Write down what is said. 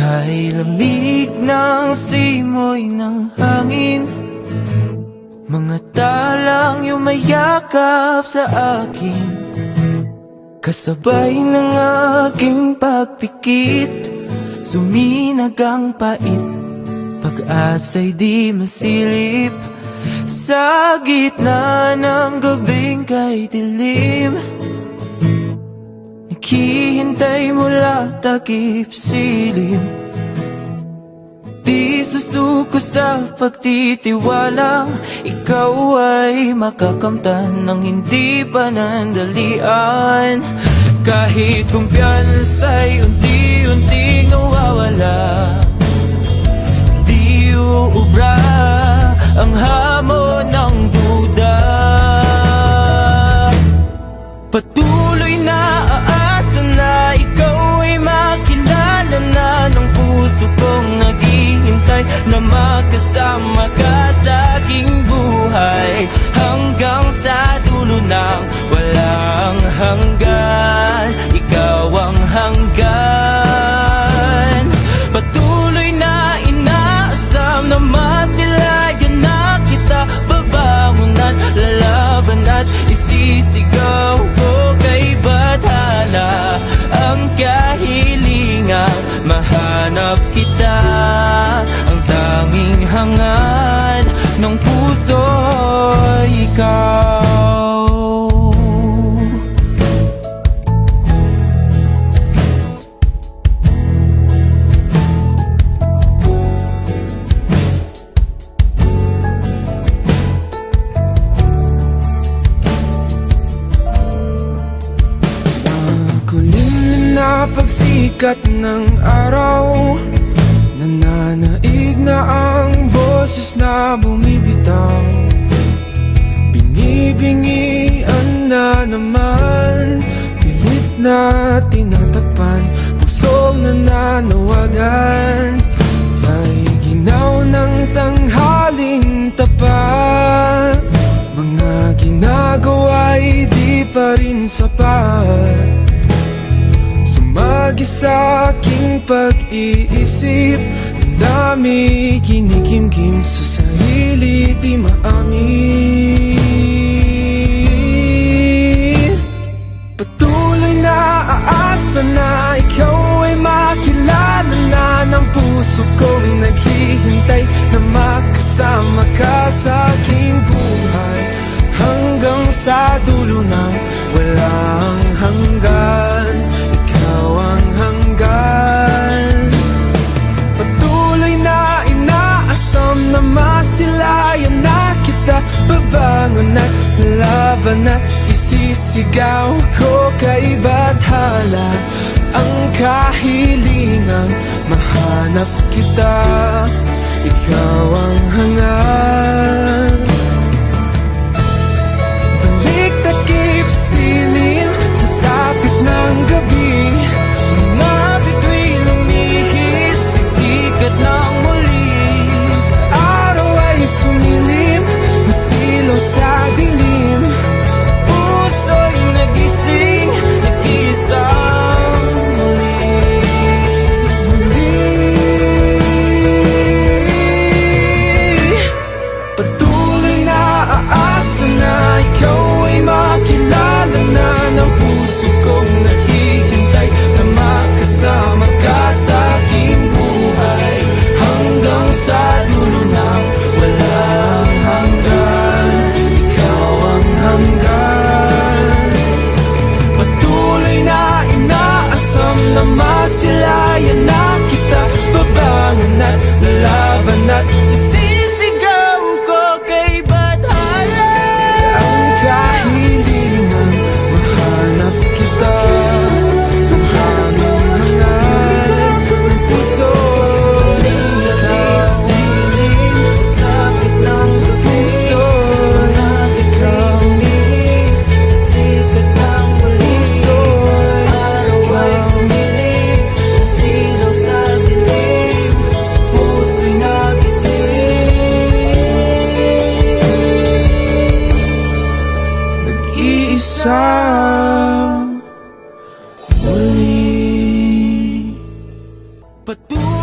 Ay lamig ng simoy ng hangin, mga talang yumayakap sa akin, kasabay ng aking pagpikit. Suminag ang pait, pag-asa'y di masilip, sa gitna ng gabing kay dilim. Naghihintay mula takip silim, di susuko sa pagtitiwalang ikaw ay makakamtan ng hindi panandalian. Kahit kumpiyansa'y unti-unting nawawala, di uubra ang hamon ng duda. Patuloy na aasa na ikaw ay makilala na ng puso kong naghihintay na makasama ka sa aking buhay, hanggang sa dulo ng walang hanggan. Ikaw ang hanggan. Patuloy na inaasam na masilayan na kita, babangon at lalaban at isisigaw ko kay bathala ang kahilingang mahanap kita, ang tanging hangad ng puso ikaw. Pagsikat ng araw, nananaig na ang boses na bumibitaw. Binibingian na naman, pilit na tinatakpan, pusong nananawagan. Ay ginaw ng tanghaling tapat, mga ginagawa'y di pa rin sapat. Mag-isa aking pag-iisip, ang dami kinikimkim sa sarili di maamin. Patuloy na aasa na ikaw ay makilala na ng puso kong naghihintay na makasama ka sa aking buhay, hanggang sa dulo ng walang hanggan. Patuloy na inaasam na masilayan na kita, babangon at laban at isisigaw ko kay bathala ang kahilingang mahanap kita, ikaw ang hangad. Balik takip silim sa sapit ng gabi, ng muli. Araw ay sumilim, masilaw sa dilim, puso'y nagising, nag-iisang muli. Patuloy na aasa na ikaw ay makilala na ng puso kong naghihintay na makasama ka sa aking buhay, hanggang sa dulo ng walang hanggan. Ikaw ang hanggan. Patuloy na inaasam na masilayan na kita, babangon at lalaban at isisigaw ko kay bathala ang kahilingang mahanap kita, ang hanggang hangad ng puso. Isang muli. Patuloy